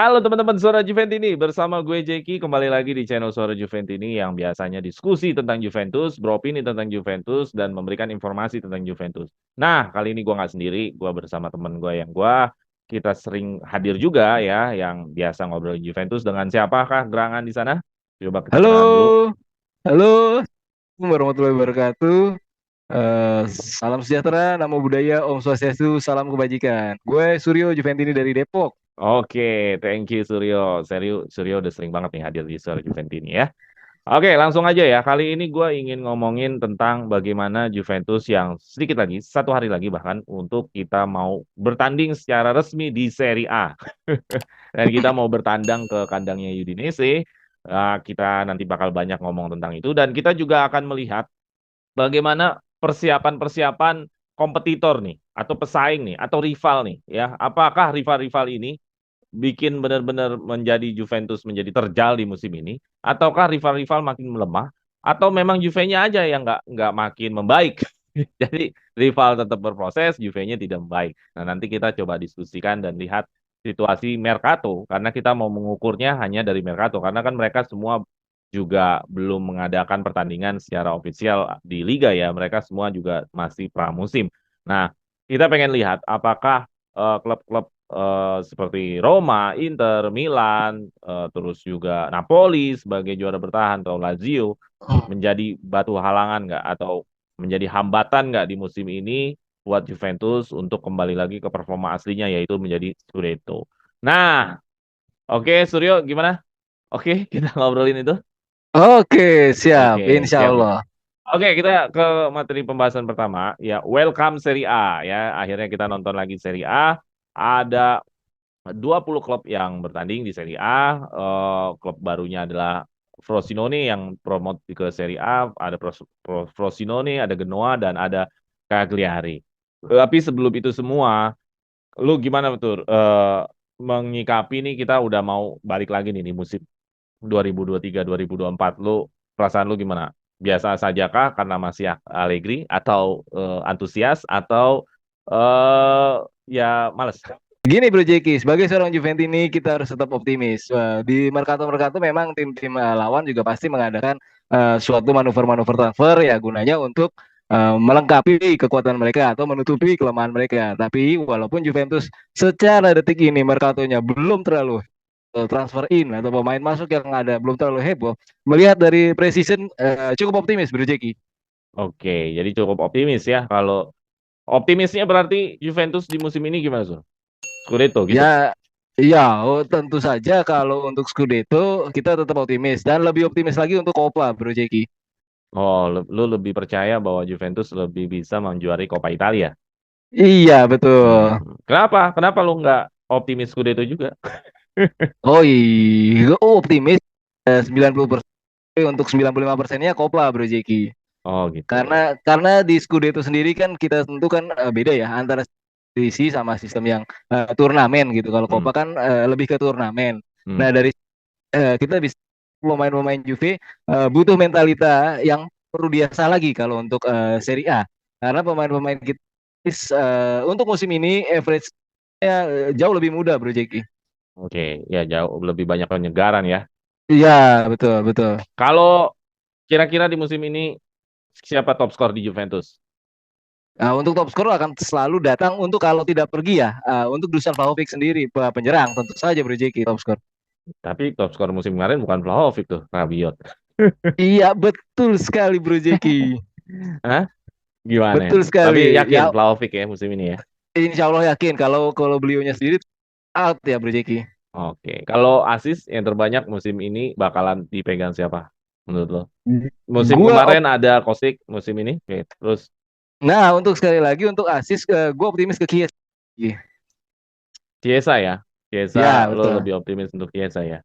Halo teman-teman Suara Juventini, bersama gue Jeki kembali lagi di channel Suara Juventini yang biasanya diskusi tentang Juventus, beropini tentang Juventus, dan memberikan informasi tentang Juventus. Nah, kali ini gue nggak sendiri, gue bersama teman gue yang kita sering hadir juga ya, yang biasa ngobrol Juventus dengan siapakah gerangan di sana? Coba kita kenalan dulu. Halo, halo, Assalamualaikum warahmatullahi wabarakatuh. Eh, Salam sejahtera, namo buddhaya, Om Swastiastu, salam kebajikan. Gue Suryo Juventini dari Depok. Oke, thank you Suryo. Suryo udah sering banget nih hadir di Suara Juventini ya. Oke, langsung aja ya. Kali ini gue ingin ngomongin tentang bagaimana Juventus yang sedikit lagi, satu hari lagi bahkan, untuk kita mau bertanding secara resmi di Serie A. Dan kita mau bertandang ke kandangnya Udinese. Kita nanti bakal banyak ngomong tentang itu. Dan kita juga akan melihat bagaimana persiapan-persiapan kompetitor nih, atau pesaing nih, atau rival nih. Ya, apakah rival-rival ini bikin benar-benar menjadi Juventus menjadi terjal di musim ini, ataukah rival-rival makin melemah, atau memang Juve-nya aja yang nggak makin membaik. Jadi rival tetap berproses, Juve-nya tidak membaik. Nah, nanti kita coba diskusikan dan lihat situasi Mercato, karena kita mau mengukurnya hanya dari Mercato, karena kan mereka semua juga belum mengadakan pertandingan secara ofisial di Liga ya, mereka semua juga masih pramusim. Nah, kita pengen lihat apakah klub-klub seperti Roma, Inter, Milan, terus juga Napoli sebagai juara bertahan atau Lazio menjadi batu halangan nggak atau menjadi hambatan nggak di musim ini buat Juventus untuk kembali lagi ke performa aslinya yaitu menjadi Scudetto. Nah, oke Suryo gimana? Oke, kita ngobrolin itu. Oke, siap, Oke, insya siap nih. Allah. Oke, kita ke materi pembahasan pertama. Ya, welcome Serie A ya. Akhirnya kita nonton lagi Serie A. Ada 20 klub yang bertanding di Serie A. Klub barunya adalah Frosinone yang promote ke Serie A. Ada Frosinone, ada Genoa, dan ada Cagliari. Tapi sebelum itu semua, lu gimana betul? Mengikapi nih kita udah mau balik lagi nih di musim 2023-2024. Perasaan lu gimana? Biasa saja kah karena masih Allegri atau antusias atau eh ya males? Gini Bro Jeki, sebagai seorang Juventini kita harus tetap optimis. Di Mercato memang tim-tim lawan juga pasti mengadakan suatu manuver-manuver transfer ya gunanya untuk melengkapi kekuatan mereka atau menutupi kelemahan mereka. Tapi walaupun Juventus secara detik ini Mercatonya belum terlalu transfer in atau pemain masuk yang ada belum terlalu heboh. Melihat dari precision cukup optimis Bro Jeki. Oke, jadi cukup optimis ya. Kalau optimisnya berarti Juventus di musim ini gimana, Sur? Scudetto gitu. Ya, iya, tentu saja kalau untuk Scudetto kita tetap optimis dan lebih optimis lagi untuk Copa Bro Jeki. Oh, lu lebih percaya bahwa Juventus lebih bisa menjuari Coppa Italia. Iya, betul. Kenapa? Kenapa lu nggak optimis Scudetto juga? Oh iya, optimis 90% untuk 95%-nya Copa Bro Jeki. Oh gitu. Karena di Scudetto sendiri kan kita tentu kan beda ya antara divisi sama sistem yang turnamen gitu. Kalau Hmm. Copa kan lebih ke turnamen. Hmm. Nah, dari kita bisa pemain-pemain Juve butuh mentalita yang perlu diasah lagi kalau untuk Serie A. Karena pemain-pemain kita untuk musim ini average-nya jauh lebih mudah Bro Jeki. Oke, ya jauh lebih banyak penyegaran ya. Iya, betul, betul. Kalau kira-kira di musim ini siapa top skor di Juventus? Nah, untuk top skor akan selalu datang untuk kalau tidak pergi ya, untuk Dusan Vlahovic sendiri, penyerang tentu saja Bro Jeki top skor. Tapi top skor musim kemarin bukan Vlahovic tuh, Rabiot. Iya, betul sekali Bro Jeki. Hah? Gimana? Betul Tapi sekali. yakin Ya, Vlahovic ya musim ini ya. insya Allah yakin kalau kalau beliaunya sendiri out ya Bro Jeki. Oke, kalau asis yang terbanyak musim ini bakalan dipegang siapa menurut lo? Musim Gua kemarin ada Kostic, musim ini, oke. Terus Nah, untuk sekali lagi untuk asis, gue optimis ke Kies. Chiesa ya, Chiesa Ya, lo betul. lebih optimis untuk Chiesa ya.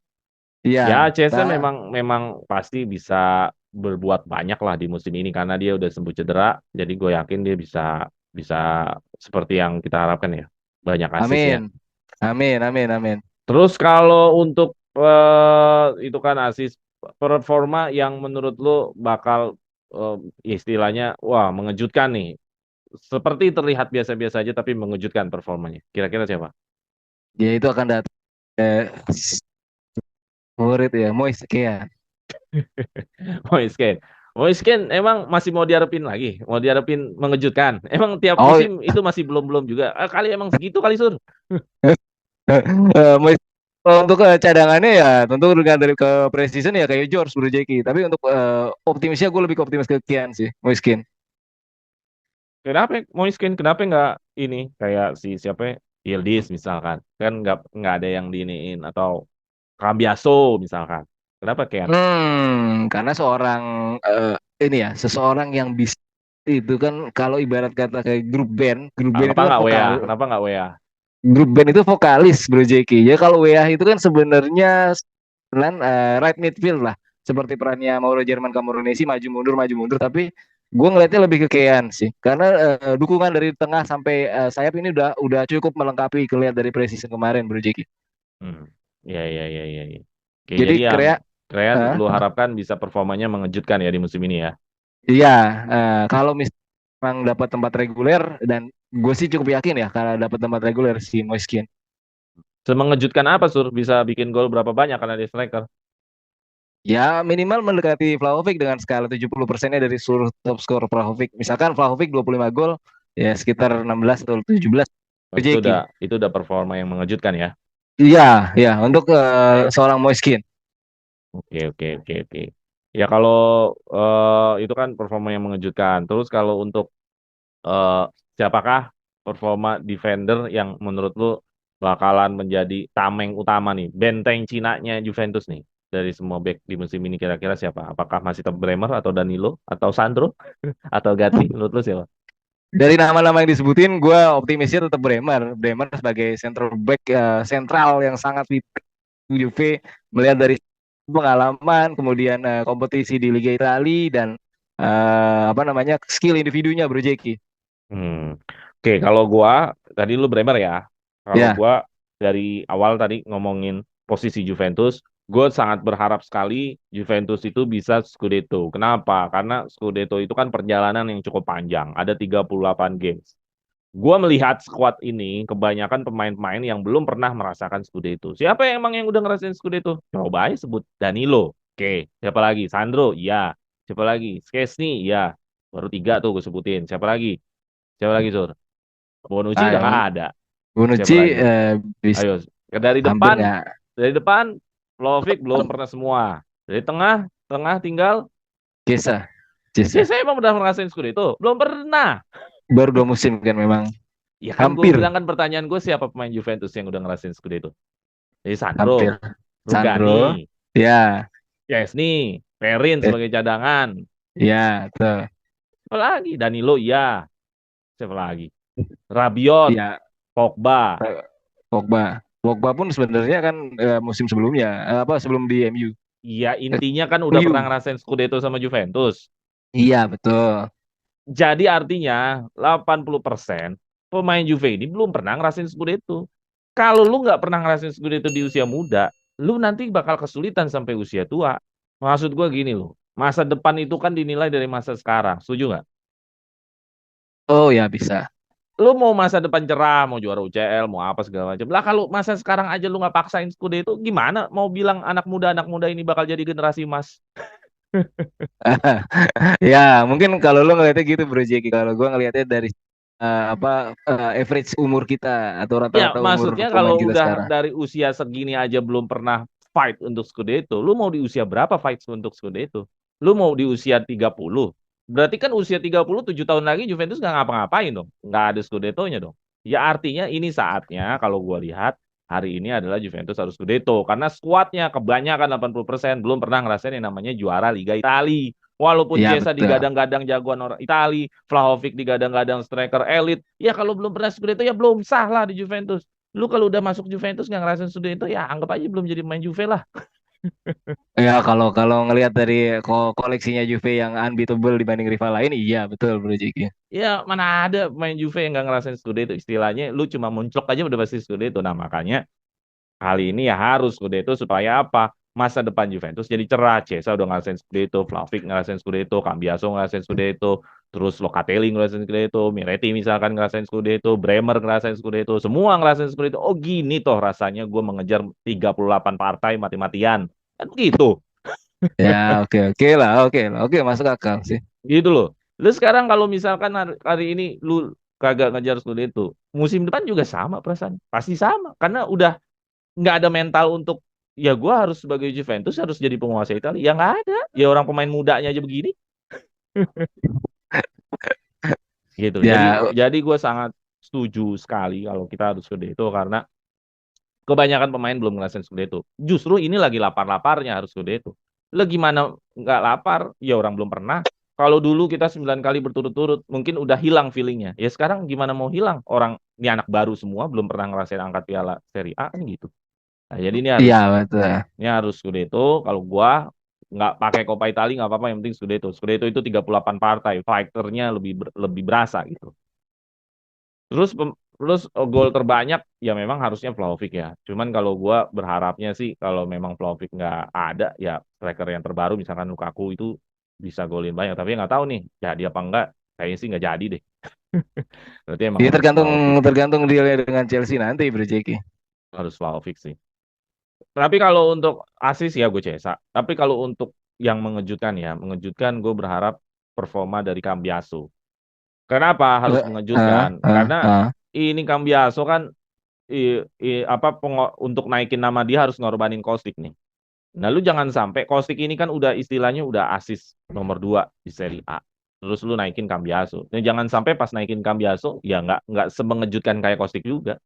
Ya, Iya. Chiesa Nah, memang pasti bisa berbuat banyak lah di musim ini karena dia udah sembuh cedera. Jadi gue yakin dia bisa bisa seperti yang kita harapkan ya, banyak asisnya. amin. Amin, amin, amin. Terus kalau untuk itu kan asis performa yang menurut lo bakal eh, istilahnya wah mengejutkan nih. Seperti terlihat biasa-biasa aja tapi mengejutkan performanya. Kira-kira siapa? Ya itu akan datang. eh, favorit ya, Moise Kean. Moisken. Moisken emang masih mau diharapin lagi, mau diharapin mengejutkan. Emang tiap Oh, musim itu masih belum-belum juga. Kali emang segitu kali Sur. Moise. Kalau untuk cadangannya ya tentu dengan dari ke precision ya kayak George Bro Jeki. Tapi untuk optimisnya gue lebih ke optimis ke Kian sih, Moiskin. Kenapa Moisken? Kenapa nggak ini kayak si siapa ya? Yildiz misalkan. Kan nggak ada yang diiniin atau Cambiaso misalkan. Kenapa Ken? Karena seorang ini ya, seseorang yang bisa itu kan kalau ibarat kata kayak grup band Kenapa itu kan nggak WA? vokal, Kenapa nggak WA? grup band itu vokalis Bro Jeki. Ya kalau WA itu kan sebenarnya right midfield lah, seperti perannya Mauro Jerman Camoranesi maju mundur, tapi gue ngelihatnya lebih ke Kean sih, karena dukungan dari tengah sampai sayap ini udah cukup melengkapi kelihatan dari preseason kemarin Bro Jeki. Hmm. Ya, ya, ya, ya, ya. Oke, Jadi jadi yang Krean eh, lu harapkan bisa performanya mengejutkan ya di musim ini ya. iya, kalau memang dapat tempat reguler, dan gue sih cukup yakin ya kalau dapat tempat reguler si Moiskin. Semengejutkan apa Sur? Bisa bikin gol berapa banyak karena dia striker? Ya minimal mendekati Vlahovic dengan skala 70%-nya dari seluruh top skor Vlahovic. Misalkan Vlahovic 25 gol, ya sekitar 16 atau 17 Oh, Jeki. itu udah performa yang mengejutkan ya. Iya, ya untuk seorang Moiskin. Oke, oke, oke, oke. Ya kalau itu kan performa yang mengejutkan. Terus kalau untuk eh, siapakah performa defender yang menurut lu bakalan menjadi tameng utama nih, benteng Cinanya Juventus nih dari semua back di musim ini kira-kira siapa? Apakah masih tetap Bremer atau Danilo atau Sandro atau Gatti? Menurut lu siapa? Dari nama-nama yang disebutin, gue optimisnya tetap Bremer. Bremer sebagai center back sentral yang sangat vital Juve, melihat dari pengalaman, kemudian kompetisi di Liga Italia dan apa namanya skill individunya Bro Jeki. Hmm. Oke, kalau gua tadi lu Bremer ya. Kalau Ya, gua dari awal tadi ngomongin posisi Juventus, gue sangat berharap sekali Juventus itu bisa Scudetto. Kenapa? Karena Scudetto itu kan perjalanan yang cukup panjang, ada 38 games. Gua melihat squad ini kebanyakan pemain-pemain yang belum pernah merasakan Scudetto. Siapa yang emang yang udah ngerasain Scudetto? Coba aja sebut Danilo. Oke, siapa lagi? Sandro, iya. Siapa lagi? Szczesny, iya. Baru tiga tuh gue sebutin. Siapa lagi? Siapa lagi, Sur? Bonucci udah nggak nah, ada. Siapa Bonucci lagi? bisa Ayo, dari hampir depan, nggak. dari depan, Vlahovic belum pernah semua. Dari tengah, tengah tinggal. Kisah, Ya, kisah. saya emang udah ngerasain Scudetto. Belum pernah. Baru 2 musim kan memang. Ya kan gue Hampir, bilang kan pertanyaan gue siapa pemain Juventus yang udah ngerasain Scudetto? Jadi hampir. Sandro, Sandro, Rugani, ya, Chesney, Perin eh, sebagai cadangan. ya, tuh. Siapa lagi? Danilo, iya. Siapa lagi? Rabiot, Ya, Pogba. Pogba. Pogba pun sebenarnya kan musim sebelumnya, apa sebelum di MU. Iya, Eh, intinya kan udah pernah MU. ngerasain Scudetto sama Juventus. Iya, betul. Jadi artinya 80% pemain Juve ini belum pernah ngerasain Scudetto. Kalau lu nggak pernah ngerasain Scudetto di usia muda, lu nanti bakal kesulitan sampai usia tua. Maksud gua gini loh, masa depan itu kan dinilai dari masa sekarang. Setuju nggak? Oh ya bisa. Lu mau masa depan cerah, mau juara UCL, mau apa segala macam. Lah kalau masa sekarang aja lu nggak paksain Scudetto, gimana mau bilang anak muda ini bakal jadi generasi emas? Ya, mungkin kalau lo ngelihatnya gitu Bro Jeki. Kalau gua ngelihatnya dari apa average umur kita atau Ya, rata-rata umur maksudnya kalau pemain kita udah sekarang. dari usia segini aja belum pernah fight untuk Scudetto, lu mau di usia berapa fight untuk Scudetto? Lu mau di usia 30? Berarti kan usia 37 tahun lagi Juventus nggak ngapa-ngapain dong. Nggak ada Scudetto-nya dong. Ya artinya ini saatnya kalau gua lihat hari ini adalah Juventus harus Scudetto. Karena skuadnya kebanyakan 80% belum pernah ngerasain yang namanya juara Liga Italia. Walaupun Ya Chiesa betul. digadang-gadang jagoan orang Itali, Vlahovic digadang-gadang striker elit, ya kalau belum pernah Scudetto ya belum sah lah di Juventus. Lu kalau udah masuk Juventus nggak ngerasain Scudetto ya anggap aja belum jadi pemain Juve lah. Ya kalau kalau ngelihat dari koleksinya Juve yang unbeatable dibanding rival lain, iya betul Bro Jeki. Ya mana ada pemain Juve yang nggak ngerasain Scudetto istilahnya. Lu cuma muncul aja udah pasti Scudetto. Nah makanya kali ini ya harus Scudetto supaya apa? Masa depan Juventus jadi cerah. Chiesa udah ngerasain Scudetto, Vlahovic ngerasain Scudetto, Cambiaso ngerasain Scudetto, terus Locatelli ngerasain Scudetto, Miretti misalkan ngerasain Scudetto, Bremer ngerasain Scudetto, semua ngerasain Scudetto. Oh gini toh rasanya gue mengejar 38 partai mati-matian. Kan gitu. Ya, oke, masuk akal sih. Gitu loh. Lu sekarang kalau misalkan hari ini lu kagak ngejar Scudetto, musim depan juga sama perasaan. Pasti sama. Karena udah nggak ada mental untuk ya gue harus sebagai Juventus harus jadi penguasa Italia. Ya nggak ada. Ya orang pemain mudanya aja begini. Gitu. Ya, Jadi gue sangat setuju sekali kalau kita harus Scudetto karena kebanyakan pemain belum ngerasain Scudetto. Justru ini lagi lapar-laparnya harus Scudetto. Lah gimana nggak lapar? Ya orang belum pernah. Kalau dulu kita 9 kali berturut-turut, mungkin udah hilang feelingnya. Ya sekarang gimana mau hilang? Orang ini anak baru semua, belum pernah ngerasain angkat piala Serie A kan gitu. Nah, jadi iya betul. ini harus Scudetto. Kalau gua nggak pakai Coppa Italia nggak apa-apa, yang penting Scudetto. Scudetto itu 38 partai, fighternya lebih berasa gitu. Terus gol terbanyak ya memang harusnya Vlahovic ya. Cuman kalau gua berharapnya sih kalau memang Vlahovic nggak ada ya striker yang terbaru misalkan Lukaku itu bisa golin banyak. Tapi nggak tahu nih jadi apa enggak. Kayaknya sih nggak jadi deh. Berarti emang Dia harus tergantung Vlahovic. tergantung dealnya dengan Chelsea nanti, Bro Jeki. Harus Vlahovic sih. Tapi kalau untuk asis ya gue Cesa. Tapi kalau untuk yang mengejutkan ya, mengejutkan gue berharap performa dari Cambiaso. Kenapa harus mengejutkan? Karena ini Cambiaso kan untuk naikin nama dia harus ngorbanin Kostik nih. Nah, lu jangan sampai Kostik ini kan udah istilahnya udah asis nomor 2 di Serie A. Terus lu naikin Cambiaso. Nah, jangan sampai pas naikin Cambiaso ya nggak semengejutkan kayak Kostik juga.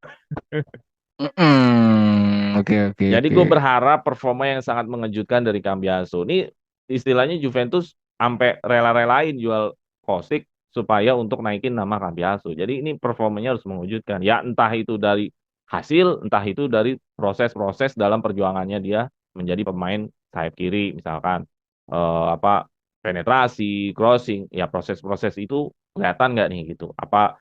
Oke, oke, Jadi oke. gue berharap performa yang sangat mengejutkan dari Cambiaso. Ini istilahnya Juventus sampai rela-relain jual Kostik supaya untuk naikin nama Cambiaso. Jadi ini performanya harus mengejutkan. Ya entah itu dari hasil, entah itu dari proses-proses dalam perjuangannya dia menjadi pemain sayap kiri misalkan apa penetrasi, crossing, ya proses-proses itu kelihatan nggak nih gitu. Apa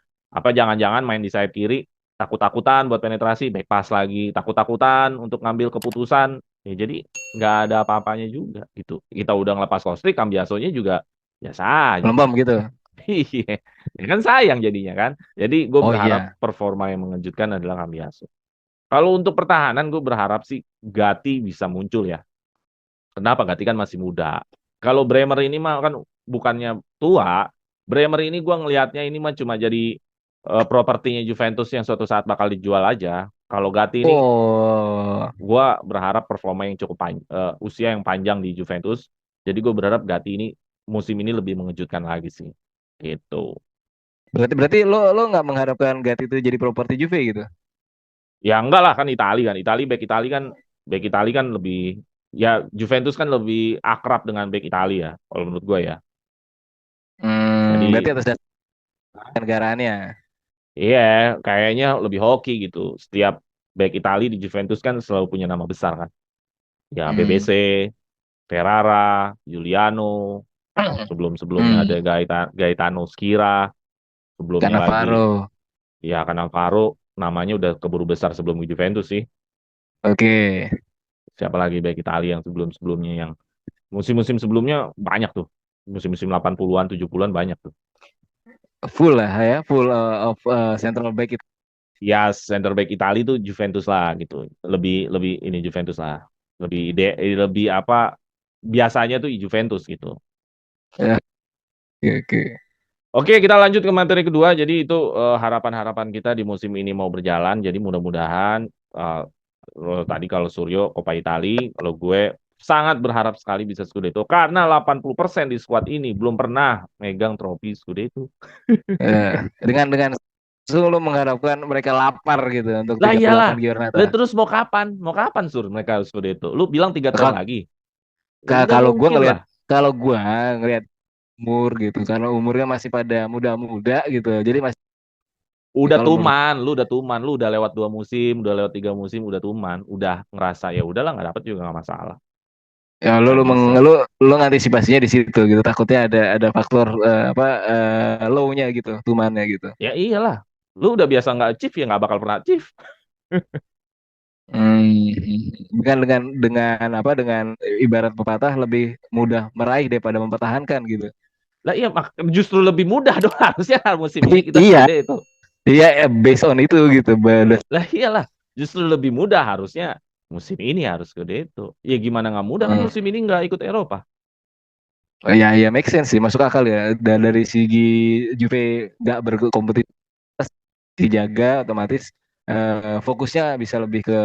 jangan-jangan main di sayap kiri takut-takutan buat penetrasi, back pass lagi, takut-takutan untuk ngambil keputusan. Ya, jadi nggak ada apa-apanya juga gitu. Kita udah ngelepas Kostik, Cambiasonya juga biasa aja. Lembam gitu. Iya, ya kan sayang jadinya kan. Jadi gue Oh berharap iya. performa yang mengejutkan adalah Cambiaso. Kalau untuk pertahanan gue berharap sih Gatti bisa muncul ya. Kenapa? Gatti kan masih muda. Kalau Bremer ini mah kan bukannya tua, Bremer ini gue ngelihatnya ini mah cuma jadi propertinya Juventus yang suatu saat bakal dijual aja. Kalau Gatti ini Oh, gue berharap performa yang usia yang panjang di Juventus. Jadi gue berharap Gatti ini musim ini lebih mengejutkan lagi sih. Gitu. berarti berarti lo nggak mengharapkan Gatti itu jadi properti Juve gitu? Ya enggak lah kan Itali kan. Back Itali kan lebih ya Juventus kan lebih akrab dengan back Italia ya kalau menurut gue ya. Berarti Jadi atas dasar negaraannya. iya, kayaknya lebih hoki gitu. Setiap back Italia di Juventus kan selalu punya nama besar kan. Ya Hmm. BBC, Ferrara, Giuliano, sebelum-sebelumnya ada Hmm. Gaetano Skira, sebelumnya lagi Cannavaro. ya Cannavaro namanya udah keburu besar sebelum ke Juventus sih. Oke. Siapa lagi back Italia yang sebelum-sebelumnya yang musim-musim sebelumnya banyak tuh. Musim-musim 80-an, 70-an banyak tuh. Full lah ya, full of central back itu. Ya center back Italia tuh Juventus lah gitu. Lebih lebih ini Juventus lah. Lebih apa biasanya tuh Juventus gitu. Ya, oke, oke. Oke, kita lanjut ke materi kedua. Jadi itu harapan-harapan kita di musim ini mau berjalan. Jadi mudah-mudahan eh, tadi kalau Suryo Coppa Italia, kalau gue sangat berharap sekali bisa Scudetto karena 80% di skuad ini belum pernah megang trofi Scudetto. Dengan selalu mengharapkan mereka lapar gitu untuk Lah iyalah. 38 Giornata. Lah terus mau kapan? Mau kapan Sur mereka harus Scudetto? Lu bilang 3 tahun Ka- lagi. Nggak Kalau gue mungkin ngelihat lah. kalau gue ngelihat umur gitu, karena umurnya masih pada muda-muda gitu, jadi masih Udah kalau menurut tuman, lu udah lewat 2 musim, udah lewat 3 musim, udah tuman, udah ngerasa ya udahlah nggak dapet juga nggak masalah, ya nggak bisa. lu ngantisipasinya di situ gitu, takutnya ada faktor low-nya gitu, tumannya gitu. Ya iyalah, lu udah biasa nggak achieve ya nggak bakal pernah achieve. Hmm, dengan apa dengan ibarat pepatah lebih mudah meraih daripada mempertahankan gitu. Lah iya justru lebih mudah dong harusnya musim ini kita Iya, Scudetto. iya, based on itu gitu. Lah iyalah, justru lebih mudah harusnya musim ini harus Scudetto. Ya gimana nggak mudah kan Hmm. musim ini nggak ikut Eropa. Oh, ya, ya make sense sih, masuk akal ya. Dan dari segi Juve nggak berkompetisi dijaga, otomatis fokusnya bisa lebih ke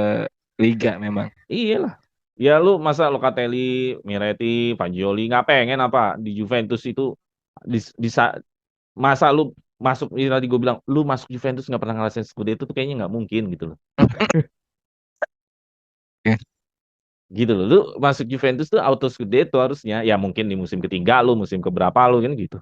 liga memang. Iyalah. Ya lu masa Locatelli, Miretti, Fagioli nggak pengen apa di Juventus itu di, di masa lu masuk ini tadi gue bilang lu masuk Juventus nggak pernah ngerasain Scudetto tuh kayaknya nggak mungkin gitu loh. Oke. Gitu loh. Lu masuk Juventus tuh auto Scudetto harusnya. Ya mungkin di musim ketiga lu, musim keberapa lu kan gitu.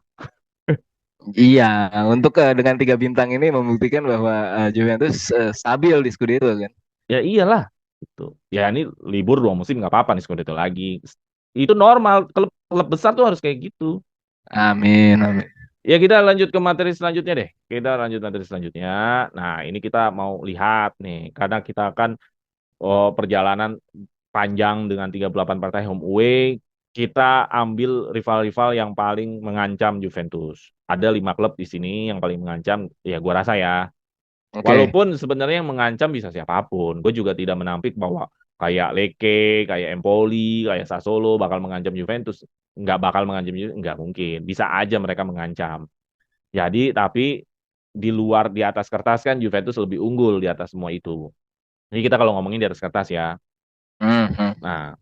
Iya, untuk dengan 3 bintang ini membuktikan bahwa Juventus stabil di Scudetto kan. Ya iyalah. Gitu. Ya ini libur 2 musim nggak apa-apa nih Scudetto lagi. Itu normal. Klub besar tuh harus kayak gitu. Amin, amin. Ya kita lanjut ke materi selanjutnya deh. Kita lanjut materi selanjutnya. Nah ini kita mau lihat nih. Karena kita akan perjalanan panjang dengan 38 partai home away. Kita ambil rival-rival yang paling mengancam Juventus. Ada 5 klub di sini yang paling mengancam. Ya gua rasa ya. Oke. Walaupun sebenarnya yang mengancam bisa siapapun. Gue juga tidak menampik bahwa kayak Lecce, kayak Empoli, kayak Sassuolo bakal mengancam Juventus. Nggak bakal mengancam Juventus, nggak mungkin. Bisa aja mereka mengancam. Jadi, tapi di luar di atas kertas kan Juventus lebih unggul di atas semua itu. Jadi kita kalau ngomongin di atas kertas ya. Mhm. Nah,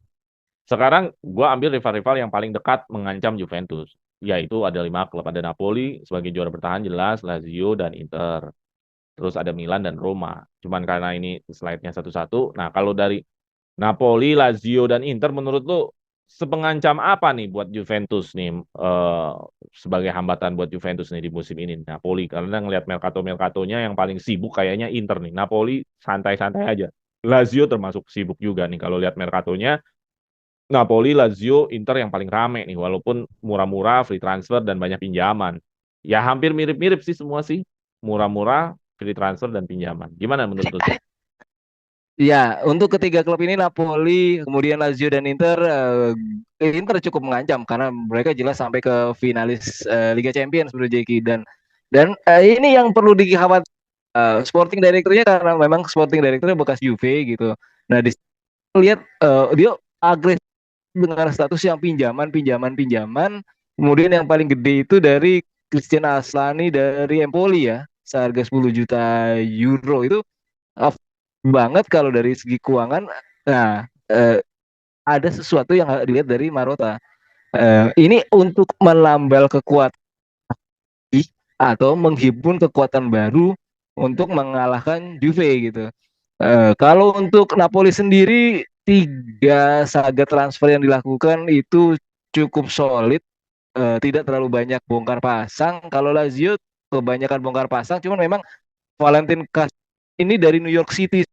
sekarang gue ambil rival-rival yang paling dekat mengancam Juventus. Yaitu ada 5 klub. Ada Napoli sebagai juara bertahan jelas, Lazio dan Inter. Terus ada Milan dan Roma. Cuman karena ini slide-nya satu-satu. Nah, kalau dari Napoli, Lazio, dan Inter menurut lu sepengancam apa nih buat Juventus nih sebagai hambatan buat Juventus nih di musim ini Napoli karena ngelihat Mercato-nya yang paling sibuk kayaknya Inter nih. Napoli santai-santai aja. Lazio termasuk sibuk juga nih kalau lihat Mercato-nya. Napoli, Lazio, Inter yang paling rame nih walaupun murah-murah, free transfer dan banyak pinjaman. Ya hampir mirip-mirip sih semua sih. Murah-murah, free transfer dan pinjaman. Gimana menurut lu? Ya, untuk ketiga klub ini Napoli, kemudian Lazio dan Inter, Inter cukup mengancam karena mereka jelas sampai ke finalis Liga Champions, Bro Jeki, dan ini yang perlu dikhawatirkan Sporting Directornya karena memang Sporting Directornya bekas Juve gitu. Nah, di lihat dia agresif dengan status yang pinjaman. Kemudian yang paling gede itu dari Christian Aslani dari Empoli ya, seharga 10 juta euro itu uh, banget kalau dari segi keuangan. Nah, ada sesuatu yang harus dilihat dari Marotta. Ini untuk melambal kekuatan atau menghimpun kekuatan baru untuk mengalahkan Juve gitu. Kalau untuk Napoli sendiri, 3 saga transfer yang dilakukan itu cukup solid, tidak terlalu banyak bongkar pasang. Kalau Lazio kebanyakan bongkar pasang, cuman memang Valentin Kas ini dari New York City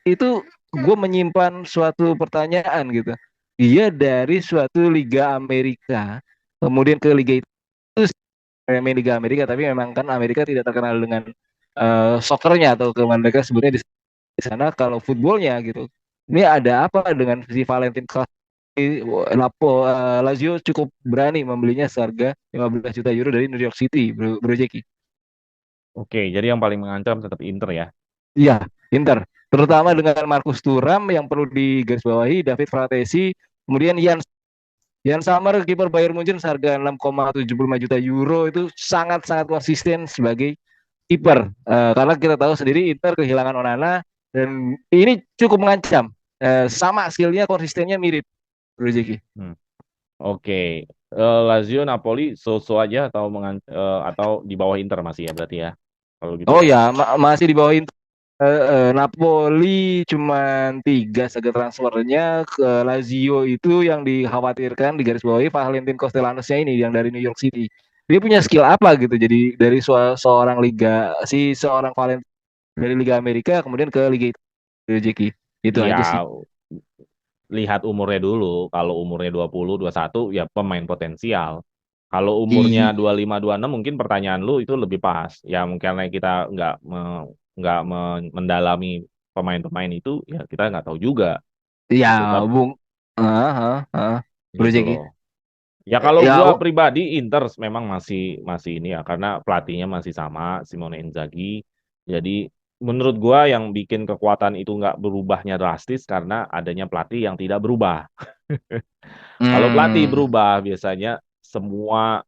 itu gue menyimpan suatu pertanyaan gitu. Dia dari suatu Liga Amerika, kemudian ke Liga itu main Liga Amerika, tapi memang kan Amerika tidak terkenal dengan soccernya atau ke mereka sebutnya di sana kalau footballnya gitu. Ini ada apa dengan si Valentin Klasni? Lazio cukup berani membelinya seharga 15 juta euro dari New York City, Bro Jeki. Oke, jadi yang paling mengancam tetap Inter ya. Iya, Inter. Terutama dengan Marcus Thuram yang perlu digarisbawahi, David Fratesi, kemudian Jan Sommer kiper Bayern Munchen seharga 6,75 juta euro itu sangat-sangat konsisten sebagai kiper. Karena kita tahu sendiri Inter kehilangan Onana dan ini cukup mengancam. Sama skillnya, konsistennya mirip, Bro Jeki. Hmm. Oke, Lazio, Napoli, so-so aja atau atau di bawah Inter masih ya berarti ya. Kalau gitu Oh ya. ya, masih di bawah Inter. Napoli cuman 3 saga transfernya. Ke Lazio itu yang dikhawatirkan di garis bawahi Valentin Castellanosnya ini yang dari New York City. Dia punya skill apa gitu? Jadi dari seorang liga si seorang Valentin dari Liga Amerika kemudian ke Liga Jeki. Itu aja sih. Ya lihat umurnya dulu. Kalau umurnya 20, 21 ya pemain potensial. Kalau umurnya I 25, 26 mungkin pertanyaan lu itu lebih pas. Ya mungkin karena kita nggak mendalami pemain-pemain itu ya kita nggak tahu juga ya gitu. Tapi Bung. Ah, ah, ah. Bro gitu Jeki. loh. Ya kalau Ya, gua pribadi Inter memang masih masih ini ya karena pelatihnya masih sama Simone Inzaghi. Jadi menurut gua yang bikin kekuatan itu nggak berubahnya drastis karena adanya pelatih yang tidak berubah. Kalau pelatih hmm, berubah biasanya semua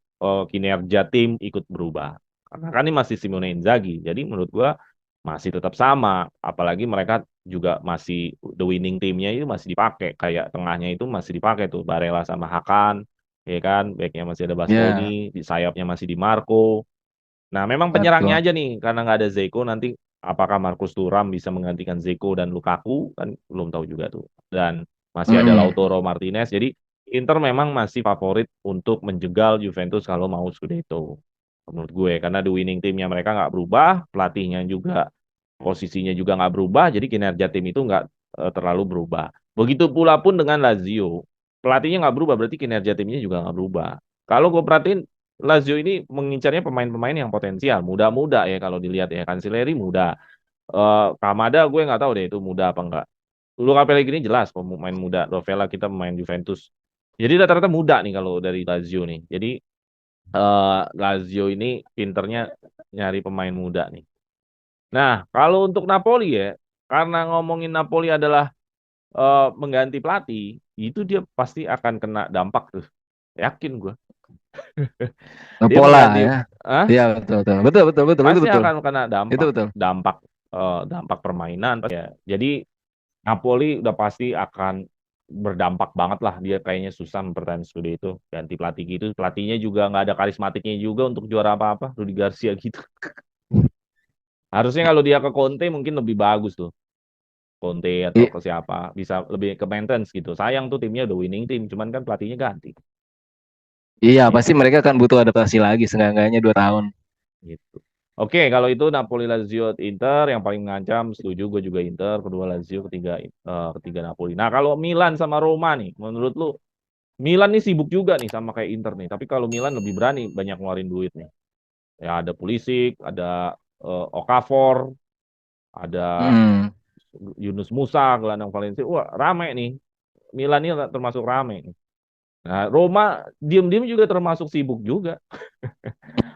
kinerja tim ikut berubah. Karena kan ini masih Simone Inzaghi. Jadi menurut gua masih tetap sama. Apalagi mereka juga masih the winning teamnya itu masih dipakai. Kayak tengahnya itu masih dipakai tuh Barella sama Hakan, ya kan? Backnya masih ada ya, Bastoni, di sayapnya masih di Marco. Nah, memang penyerangnya betul. aja nih, karena nggak ada Zeko nanti apakah Marcus Thuram bisa menggantikan Zeko dan Lukaku kan belum tahu juga tuh. Dan masih ada Mm-mm. Lautaro Martinez. Jadi Inter memang masih favorit untuk menjegal Juventus kalau mau Scudetto. Menurut gue, karena the winning timnya mereka nggak berubah, pelatihnya juga posisinya juga nggak berubah, jadi kinerja tim itu nggak terlalu berubah. Begitu pula pun dengan Lazio, pelatihnya nggak berubah, berarti kinerja timnya juga nggak berubah. Kalau gue perhatiin Lazio ini mengincarnya pemain-pemain yang potensial, muda-muda ya kalau dilihat ya. Cancelleri muda. Kamada gue nggak tahu deh itu muda apa enggak. Luka Pellegrini jelas pemain muda. Rovella kita pemain Juventus. Jadi rata-rata muda nih kalau dari Lazio nih. Jadi Lazio ini pinternya nyari pemain muda nih. Nah, kalau untuk Napoli ya, karena ngomongin Napoli adalah mengganti pelatih, itu dia pasti akan kena dampak tuh. Yakin gue. Dia Pola mengganti, ya. ah, Ya, betul, betul, betul, betul, betul, itu pasti betul, akan kena itu dampak, betul. dampak, dampak permainan. Ya. Jadi Napoli udah pasti akan berdampak banget lah. Dia kayaknya susah mempertahankan studi itu. Ganti pelatih gitu. Pelatihnya juga nggak ada karismatiknya juga untuk juara apa-apa. Rudi Garcia gitu. Harusnya kalau dia ke Conte mungkin lebih bagus tuh. Conte atau I- ke siapa. Bisa lebih ke maintenance gitu. Sayang tuh timnya udah winning team. Cuman kan pelatihnya ganti. iya, pasti Gitu. mereka akan butuh adaptasi lagi, seenggak-enggaknya 2 tahun. Gitu. Oke, kalau itu Napoli, Lazio, Inter yang paling mengancam, setuju gue juga Inter, kedua Lazio, ketiga Napoli. Nah, kalau Milan sama Roma nih, menurut lu Milan nih sibuk juga nih sama kayak Inter nih, tapi kalau Milan lebih berani banyak ngeluarin duit nih. Ya ada Pulisic, ada Okafor, ada Hmm. Yunus Musa, gelandang Valencia. Wah, rame nih. Milan ini termasuk rame nih. Nah, Roma diem-diem juga termasuk sibuk juga.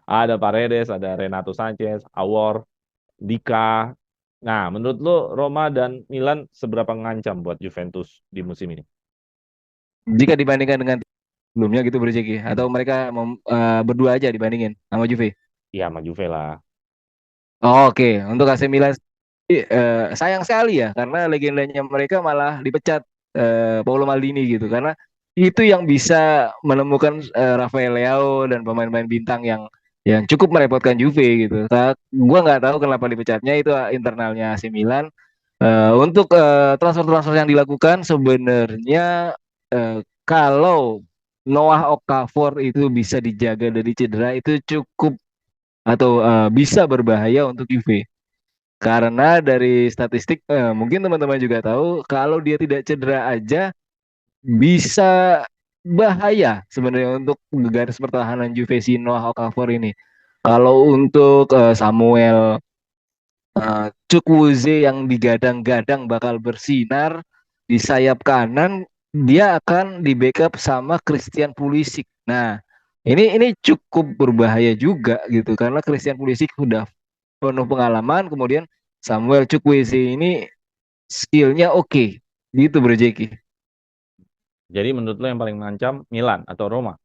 Ada Paredes, ada Renato Sanchez, Awor, Dika. Nah, menurut lo Roma dan Milan seberapa ngancam buat Juventus di musim ini? Jika dibandingkan dengan sebelumnya gitu Bro Jeki, atau mereka berdua aja dibandingin sama Juve. Iya, sama Juve lah. Oh, oke, untuk AC Milan sayang sekali ya karena legendanya mereka malah dipecat, Paulo Maldini gitu, karena itu yang bisa menemukan Rafael Leao dan pemain-pemain bintang yang cukup merepotkan Juve gitu. Gua nggak tahu kenapa dipecatnya, itu internalnya AC Milan. Untuk transfer-transfer yang dilakukan sebenarnya, kalau Noah Okafor itu bisa dijaga dari cedera itu cukup, atau bisa berbahaya untuk Juve. Karena dari statistik, mungkin teman-teman juga tahu kalau dia tidak cedera aja bisa bahaya sebenarnya untuk garis pertahanan Juve si Noah Okafor ini. Kalau untuk Samuel Chukwueze yang digadang-gadang bakal bersinar di sayap kanan, dia akan di backup sama Christian Pulisic. Nah, ini cukup berbahaya juga gitu karena Christian Pulisic sudah penuh pengalaman, kemudian Samuel Chukwueze ini skillnya oke, gitu Bro Jeki. Jadi menurut lo yang paling mengancam Milan atau Roma?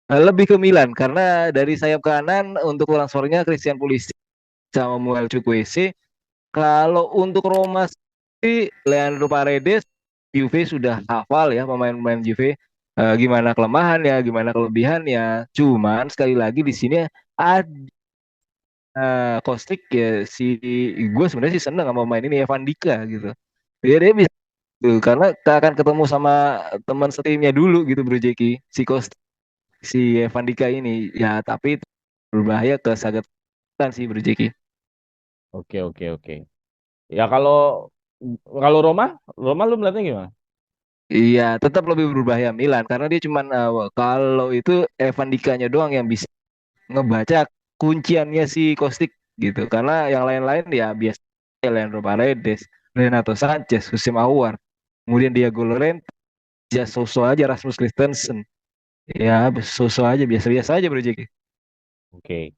Lebih ke Milan karena dari sayap kanan untuk transfernya Christian Pulisic sama Samuel Chukwueze. Kalau untuk Roma sih Leandro Paredes, Juve sudah hafal ya pemain-pemain Juve, gimana kelemahannya, gimana kelebihannya. Cuman sekali lagi di sini ada Kostik ya, si gue sebenarnya sih seneng sama pemain ini Evan Dika gitu. Dia bisa tuh karena kita akan ketemu sama teman setimnya dulu gitu Bro Jeki, si Kostik, si Evan Dika ini ya, tapi berbahaya ke Sagatan sih Bro Jeki. Oke, oke, oke. Ya kalau kalau Roma, Roma lu melihatnya gimana? Iya, tetap lebih berbahaya Milan karena dia cuman kalau itu Evan Dikanya doang yang bisa ngebaca kunciannya si Kostik gitu. Karena yang lain-lain ya biasa, Leandro Paredes, Renato Sanchez, Hussein Aouar, kemudian Diego Llorente, ya so-so aja Rasmus Christensen. Ya, so-so aja, biasa-biasa aja Bro Jeki. Oke.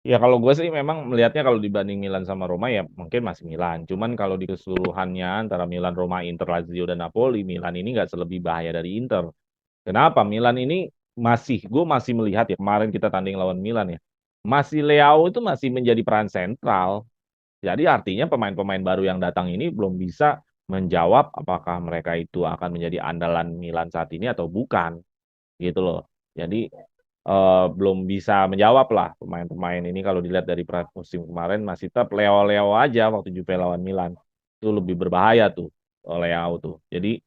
Ya kalau gue sih memang melihatnya kalau dibanding Milan sama Roma ya mungkin masih Milan. Cuman kalau di keseluruhannya antara Milan, Roma, Inter, Lazio, dan Napoli, Milan ini nggak selebih bahaya dari Inter. Kenapa? Milan ini gue masih melihat ya kemarin kita tanding lawan Milan ya. Masih Leao itu masih menjadi peran sentral. Jadi artinya pemain-pemain baru yang datang ini belum bisa menjawab apakah mereka itu akan menjadi andalan Milan saat ini atau bukan gitu loh. Jadi belum bisa menjawab lah pemain-pemain ini kalau dilihat dari musim kemarin masih tetap Leo-Leo aja waktu Juve lawan Milan. Itu lebih berbahaya tuh Leo tuh. Jadi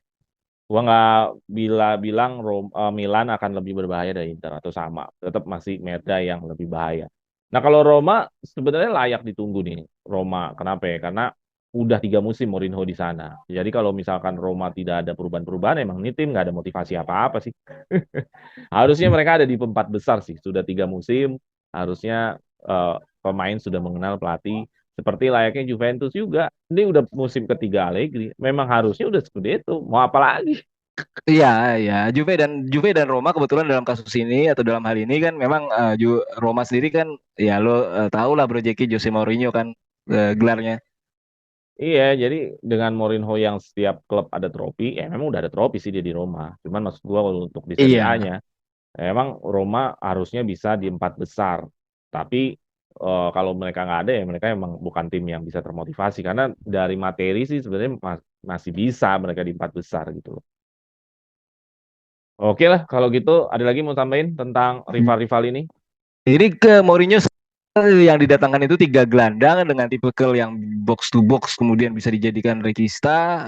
gua nggak bilang Milan akan lebih berbahaya dari Inter atau sama. Tetap masih Merda yang lebih bahaya. Nah kalau Roma sebenarnya layak ditunggu nih. Roma kenapa ya? Karena udah 3 musim Mourinho di sana. Jadi kalau misalkan Roma tidak ada perubahan-perubahan, emang ini tim nggak ada motivasi apa-apa sih. Harusnya mereka ada di empat besar sih. Sudah 3 musim, harusnya pemain sudah mengenal pelatih. Seperti layaknya Juventus juga. Ini udah musim ketiga Allegri. Memang harusnya udah seperti itu. Mau apa lagi? Iya, ya. Juve dan Roma kebetulan dalam kasus ini atau dalam hal ini kan memang Roma sendiri kan ya lo tahu lah Bro Jeki, Jose Mourinho kan gelarnya. Iya, jadi dengan Mourinho yang setiap klub ada trofi, ya memang udah ada trofi sih dia di Roma. Cuman maksud gua kalau untuk di Serie Iya. A-nya, emang Roma harusnya bisa di empat besar. Tapi kalau mereka nggak ada ya mereka emang bukan tim yang bisa termotivasi karena dari materi sih sebenarnya masih bisa mereka di empat besar gitu loh. Oke lah, kalau gitu ada lagi mau tambahin tentang rival-rival ini? Jadi ke Mourinho yang didatangkan itu 3 gelandang dengan tipikal yang box to box, kemudian bisa dijadikan regista,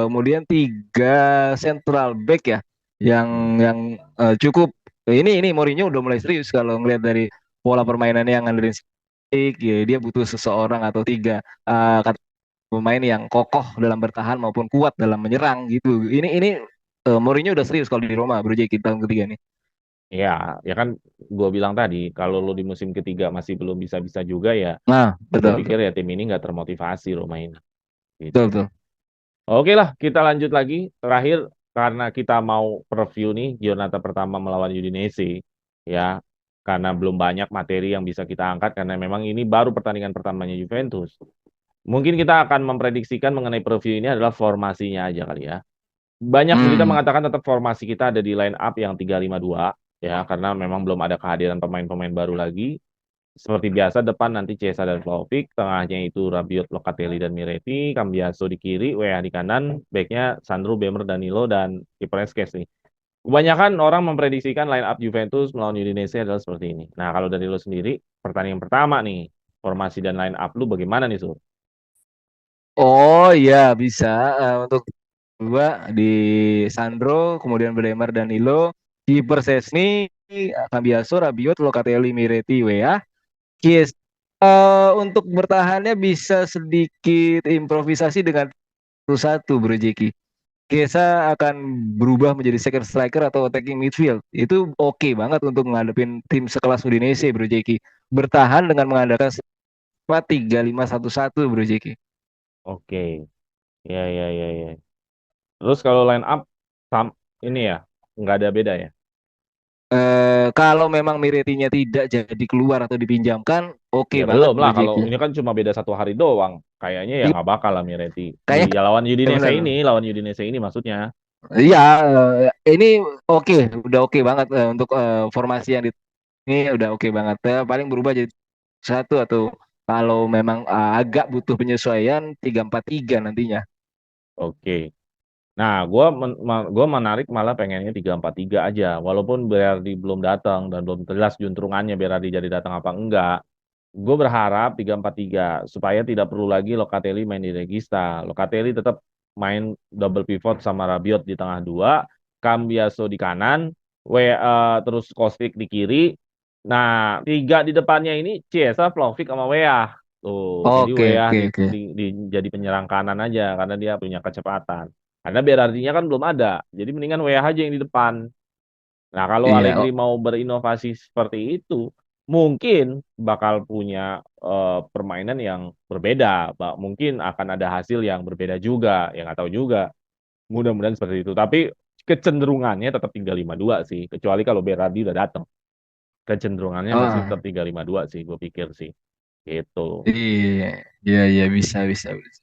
kemudian 3 central back ya, Hmm. yang cukup. Ini Mourinho udah mulai serius kalau ngelihat dari pola permainannya yang ngandelin stick, ya, dia butuh seseorang atau 3 pemain yang kokoh dalam bertahan maupun kuat dalam menyerang gitu. Ini Mourinho udah serius kalau di Roma, Bro Jeki, tahun ketiga nih. Ya, ya kan gue bilang tadi, kalau lo di musim ketiga masih belum bisa-bisa juga ya, Nah, gue betul, pikir betul, ya tim ini nggak termotivasi lo main. Gitu. betul, betul. Oke lah, kita lanjut lagi. Terakhir, karena kita mau preview nih, Giornata pertama melawan Udinese. Ya, karena belum banyak materi yang bisa kita angkat, karena memang ini baru pertandingan pertamanya Juventus. Mungkin kita akan memprediksikan mengenai preview ini adalah formasinya aja kali ya. Banyak berita Hmm. mengatakan tetap formasi kita ada di line up yang 3-5-2 ya karena memang belum ada kehadiran pemain-pemain baru lagi. Seperti biasa depan nanti Chiesa dan Vlahovic, tengahnya itu Rabiot, Locatelli dan Miretti, Cambiaso di kiri, WH di kanan, backnya Sandro, Bemer, Danilo dan kipernya Szczęsny. Kebanyakan orang memprediksikan line up Juventus melawan Udinese adalah seperti ini. Nah, kalau dari lo sendiri, pertandingan pertama nih, formasi dan line up lu bagaimana nih, Sur? Oh iya, bisa. Untuk dua di Sandro, kemudian Bremer dan Nilo, kiper Sesni, Cambiaso, Rabiot, Locatelli, Miretti, Wea, Kies. Untuk bertahannya bisa sedikit improvisasi dengan satu Bro Jeki. Kiesa akan berubah menjadi second striker atau attacking midfield. Itu oke banget untuk menghadapin tim sekelas Udinese, Bro Jeki. Bertahan dengan mengandalkan 3-5-1-1, Bro Jeki. Oke, ya, ya, ya, ya. Terus kalau line up, sam ini ya, nggak ada beda ya? Kalau memang Miretinya tidak jadi keluar atau dipinjamkan, oke Ya banget belum Bro lah, kalau Jeki. ini kan cuma beda 1 hari doang. Kayaknya ya Iya, nggak bakal lah Miretti. Di kayaknya ya, benar. Lawan Udinese ini maksudnya. Iya, ini oke, udah oke banget untuk formasi yang di ini udah oke banget. Paling berubah jadi satu atau kalau memang agak butuh penyesuaian 3-4-3 nantinya. Oke. Nah, gua menarik malah pengennya 3-4-3 aja. Walaupun Berardi belum datang dan belum jelas juntrungannya Berardi jadi datang apa enggak. Gue berharap 3-4-3 supaya tidak perlu lagi Locatelli main di regista. Locatelli tetap main double pivot sama Rabiot di tengah dua, Cambiaso di kanan, terus Kostic di kiri. Nah, tiga di depannya ini Chiesa, Vlahovic sama Weah. Tuh, jadi Oke, Weah oke, oke. jadi penyerang kanan aja karena dia punya kecepatan. Karena Berardinya kan belum ada. Jadi mendingan Weah aja yang di depan. Nah, kalau Iya, Allegri mau berinovasi seperti itu, mungkin bakal punya permainan yang berbeda. Mungkin akan ada hasil yang berbeda juga, yang nggak tahu juga. Mudah-mudahan seperti itu. Tapi kecenderungannya tetap 3-5-2 sih, kecuali kalau Berardi udah datang. Kecenderungannya masih Oh, tetap 3-5-2 sih, gue pikir sih. Gitu. iya, iya, iya, bisa, bisa, bisa.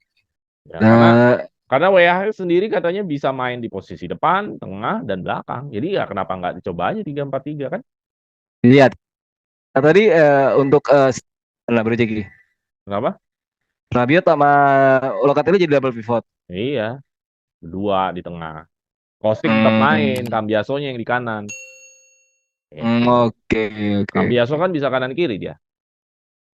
Ya, Nah, karena WH sendiri katanya bisa main di posisi depan, tengah, dan belakang. Jadi ya kenapa nggak dicoba aja 3-4-3 kan? lihat. Nah, tadi untuk lah Bro Jeki. Kenapa? Rabiot sama Locatelli jadi double pivot. Iya, dua di tengah. Kostik tetap main, Hmm, Cambiasonya yang di kanan. Itu. oke, oke, Cambiaso oke. kan bisa kanan kiri dia.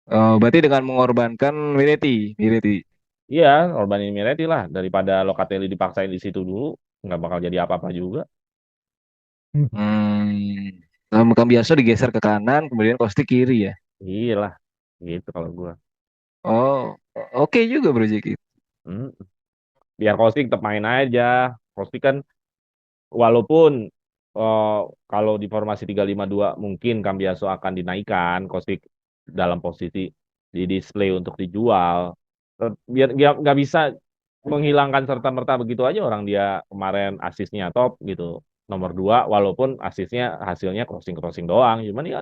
Oh, berarti dengan mengorbankan Miretti, Miretti. Iya, Orban Miretti lah daripada Locatelli dipaksain di situ dulu, nggak bakal jadi apa-apa juga. Cambiaso digeser ke kanan, kemudian Kostik kiri ya. Iya lah, gitu kalau gua. Oh, oke juga Bro Jeki. Hmm. Biar Kostik tetap main aja. Kostik kan walaupun eh, kalau di formasi 3-5-2 mungkin Cambiaso akan dinaikkan, Kostik dalam posisi di display untuk dijual. Biar dia nggak bisa menghilangkan serta-merta begitu aja orang dia kemarin asisnya top gitu. Nomor 2 walaupun asisnya hasilnya crossing-crossing doang. Cuman ya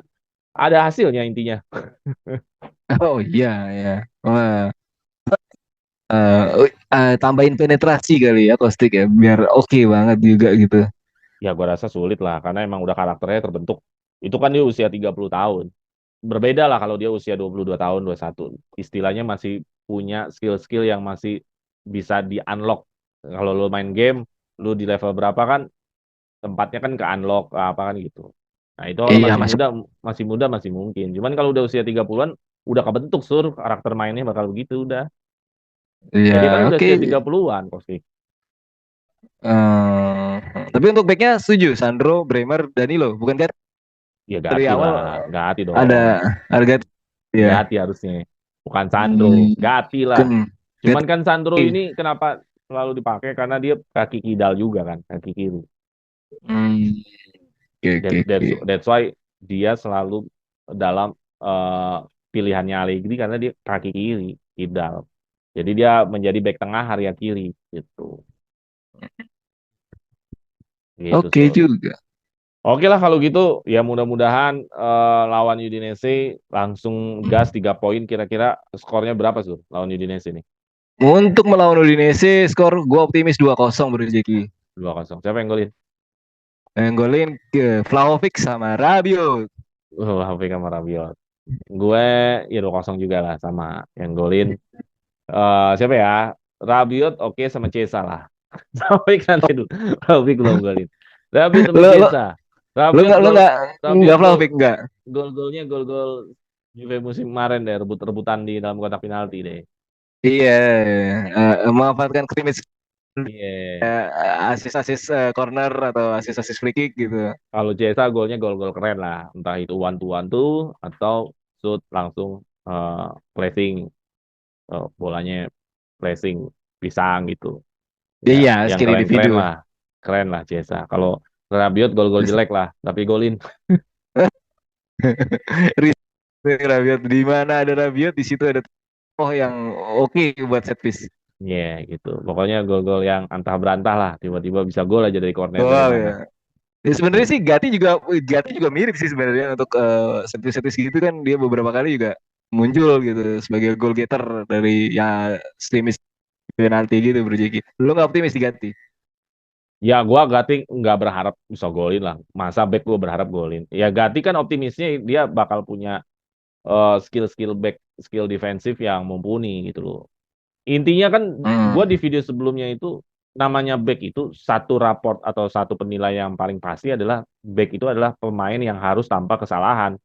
ada hasilnya intinya. Oh iya, ya. Wah, tambahin penetrasi kali ya Kostik ya, biar oke banget juga gitu. Ya gue rasa sulit lah karena emang udah karakternya terbentuk. Itu kan dia usia 30 tahun. Berbeda lah kalau dia usia 22 tahun, 21. Istilahnya masih punya skill-skill yang masih bisa di-unlock. Kalau lo main game, lu di level berapa kan tempatnya kan ke-unlock apa kan gitu. Nah, itu kalau Iya masih masuk. muda masih mungkin. Cuman kalau udah usia 30-an udah kebentuk sur karakter mainnya bakal begitu udah. Ya Iya dia kan udah oke. usia 30-an Kostik. Eh, tapi untuk backnya setuju, Sandro, Bremer, Danilo. Bukan kan Ya dari Gatti awal lah, Gatti ada dong. harga ya. Gatti harusnya. Bukan Sandro, Hmm, Gatti lah. kan Cuman Gatti. kan Sandro ini kenapa selalu dipakai karena dia kaki kidal juga kan, kaki kiri. Hmm, oke, oke, oke. That's why dia selalu dalam eh, pilihannya Allegri karena dia kaki kiri, kidal. Jadi dia menjadi back tengah area kiri gitu. Gitu, Oke so. juga. Oke lah kalau gitu ya mudah-mudahan lawan Udinese langsung gas 3 poin kira-kira skornya berapa tuh lawan Udinese ini? Untuk melawan Udinese, skor gue optimis 2-0 Bro Jeki. 2-0. Siapa yang golin? Yang golin ke Vlahovic sama Rabiot. HP sama Rabiot. Gue ya 2-0 juga lah sama yang golin. Siapa ya? Rabiot oke sama Cesa lah. Rabiot nanti dulu. Rabiot belum golin. Rabiot sama Lo Cesa. Rabiot lo gol Rabiot nggak Vlahovic nggak? gol-golnya gol-gol Juve musim kemarin deh rebut-rebutan di dalam kotak penalti deh. Iya, memanfaatkan krimis Iya. asis-asis corner atau asis-asis free kick gitu. Kalau Cesa golnya gol-gol keren lah. Entah itu one to atau shoot langsung eh, pressing bolanya pressing pisang gitu. Ya, Iya, yang skill keren-keren individu. lah. Keren lah Cesa. Kalau Rabiot gol-gol jelek lah, tapi golin. Rabiot di mana ada Rabiot di situ ada oh yang oke buat set piece. Iya gitu. Pokoknya gol-gol yang antah berantah lah. Tiba-tiba bisa gol aja dari corner dari Wow mana. ya. Ya sebenarnya Gitu. sih Gatti juga mirip sih sebenarnya untuk set piece gitu kan dia beberapa kali juga muncul gitu sebagai goal getter dari ya semisal penalti gitu Bro Jeki. Lu nggak optimis di Gatti? Ya gua Gati nggak berharap bisa golin lah. Masa back gua berharap golin. Ya Gati kan optimisnya dia bakal punya skill-skill back, skill defensif yang mumpuni gitu loh. Intinya kan gue Hmm. di video sebelumnya itu namanya back itu satu raport atau satu penilaian yang paling pasti adalah back itu adalah pemain yang harus tanpa kesalahan.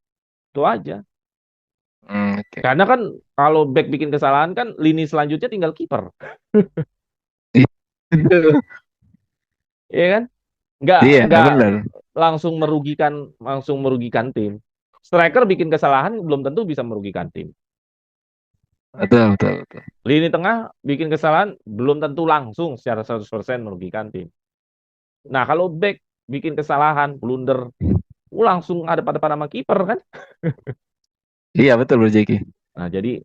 Itu aja. Oke. Karena kan kalau back bikin kesalahan kan lini selanjutnya tinggal kiper. Iya kan? Nggak Iya, nggak benar. langsung merugikan tim. Striker bikin kesalahan belum tentu bisa merugikan tim. Betul, betul, betul. Lini tengah bikin kesalahan belum tentu langsung secara 100% merugikan tim. Nah, kalau back bikin kesalahan, blunder, langsung ada pada sama kiper kan. Iya, betul Bro Jeki. Nah, jadi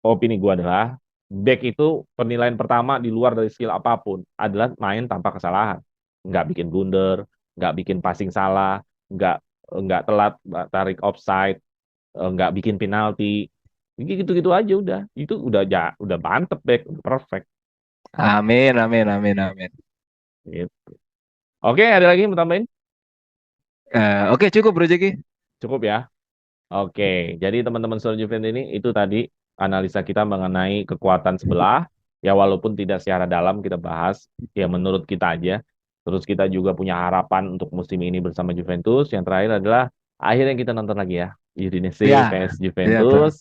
opini gue adalah back itu penilaian pertama di luar dari skill apapun adalah main tanpa kesalahan. nggak bikin blunder, nggak bikin passing salah, nggak nggak telat tarik offside, nggak bikin penalti. Gitu-gitu aja udah. Itu udah mantep back, udah perfect. Amin, amin, amin, amin. Gitu. Oke, ada lagi yang mau tambahin? Oke, cukup Bro Jeki. Cukup ya. Oke, jadi teman-teman Soal Juventus ini itu tadi analisa kita mengenai kekuatan sebelah. Ya walaupun tidak secara dalam kita bahas, ya menurut kita aja. Terus kita juga punya harapan untuk musim ini bersama Juventus. Yang terakhir adalah akhirnya kita nonton lagi ya. Udinese Ya, vs ya tuh. Juventus.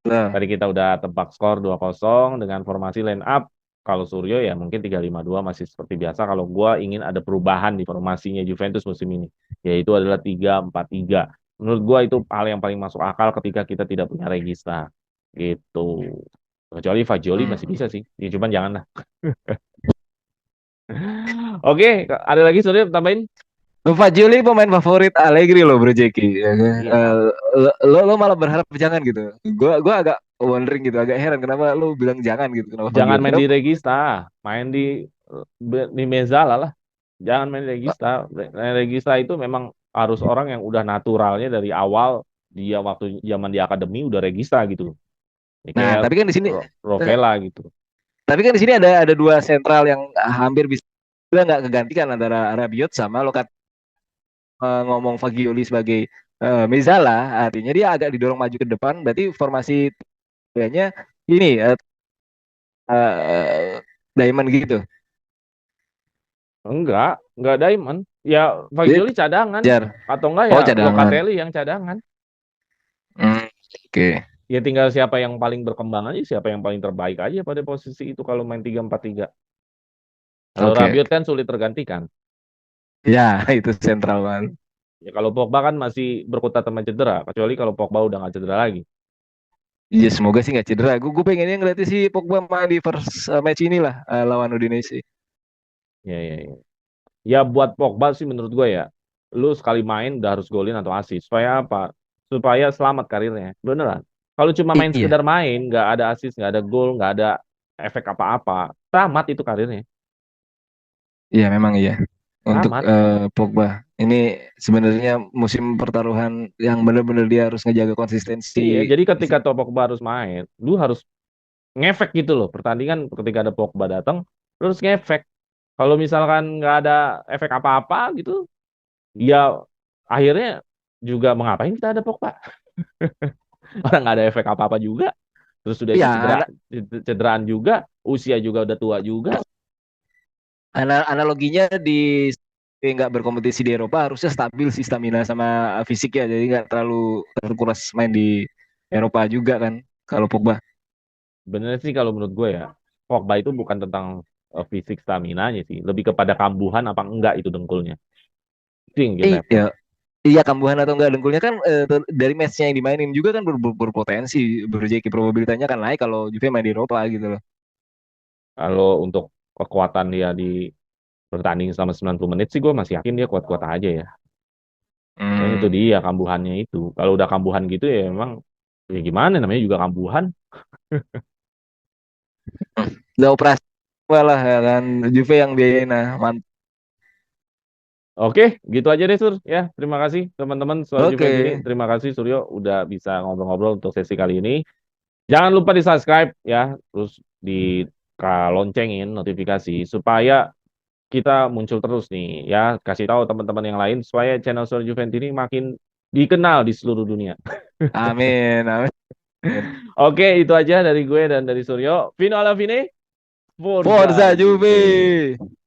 Tuh. Tadi kita udah tebak skor 2-0 dengan formasi line up. Kalau Suryo ya mungkin 3-5-2 masih seperti biasa. Kalau gua ingin ada perubahan di formasinya Juventus musim ini, yaitu adalah 3-4-3. Menurut gua itu hal yang paling masuk akal ketika kita tidak punya regista. Gitu. Kecuali Fagioli masih Hmm. bisa sih. Ya, cuman jangan lah. Oke, ada lagi Suryo tambahin? Fajoli pemain favorit Allegri loh Bro Jeki. Ya, kan? Iya. Lo malah berharap jangan gitu. Gua agak wondering gitu, agak heran kenapa lo bilang jangan gitu. Kenapa Jangan Fajoli? main Kenapa? di regista, main di Mezzala lah. Jangan main regista. Main regista itu memang harus orang yang udah naturalnya dari awal dia waktu zaman di akademi udah regista gitu. Ya, Nah, kayak tapi kan di sini eh, Rovella gitu. ada dua sentral yang hampir bisa nggak kegantikan antara Rabiot sama Lokat. Ngomong Fagioli sebagai Mezzala, artinya dia agak didorong maju ke depan. Berarti formasi kayaknya ini diamond gitu. Enggak Diamond. Ya Jadi Fagioli cadangan jar. atau enggak ya Oh, cadangan. Locatelli yang cadangan. Hmm, oke. Ya tinggal siapa yang paling berkembang aja, siapa yang paling terbaik aja pada posisi itu kalau main 3-4-3. Kalau Oke. Rabiot kan sulit tergantikan. Ya, itu sentral kan. Ya kalau Pogba kan masih berkutat sama cedera, kecuali kalau Pogba udah nggak cedera lagi. Iya, semoga sih nggak cedera. Gue pengennya ngeliatnya si Pogba main di first match inilah lawan Udinese. Ya, ya, ya. Ya buat Pogba sih menurut gue ya, lu sekali main udah harus golin atau assist. Supaya apa? Supaya selamat karirnya. Beneran. Kalau cuma main Iya, sekedar main, nggak ada assist, nggak ada gol, nggak ada efek apa-apa, tamat itu karirnya. iya memang iya. Untuk Tamat. Pogba ini sebenarnya musim pertaruhan yang benar-benar dia harus ngejaga konsistensi. Iya, jadi ketika tuh Pogba harus main, lu harus ngefek gitu loh. Pertandingan ketika ada Pogba datang, lu harus ngefek. Kalau misalkan nggak ada efek apa-apa gitu, ya akhirnya juga mengapain kita ada Pogba? Orang nggak ada efek apa-apa juga. Terus sudah itu Iya, cederaan juga, usia juga udah tua juga. analoginya di nggak berkompetisi di Eropa harusnya stabil sih stamina sama fisik ya, jadi nggak terlalu terkuras main di Eropa juga kan kalau Pogba. Bener sih kalau menurut gue ya, Pogba itu bukan tentang fisik stamina-nya sih, lebih kepada kambuhan apa enggak itu dengkulnya. Itu yang jadi repot. Iya, iya kambuhan atau enggak dengkulnya kan dari matchnya yang dimainin juga kan berpotensi berjeki probabilitasnya kan naik kalau Juve main di Eropa gitu loh. Kalau untuk kekuatan dia di bertanding selama 90 menit sih gue masih yakin dia kuat-kuat aja ya. Dan itu Hmm. dia kambuhannya itu. Kalau udah kambuhan gitu ya emang ya gimana namanya juga kambuhan. Udah operasi lah ya kan Juve yang biayain nah mantap. Oke, gitu aja deh Sur. Ya, terima kasih teman-teman soal Juventus ini. Oke. Terima kasih Suryo udah bisa ngobrol-ngobrol untuk sesi kali ini. Jangan lupa di subscribe ya, terus di loncengin notifikasi supaya kita muncul terus nih ya. Kasih tahu teman-teman yang lain supaya channel Soal Juventus ini makin dikenal di seluruh dunia. Amin, amin. Oke, itu aja dari gue dan dari Suryo. Fino alla fine, Forza Forza Juve. Juve.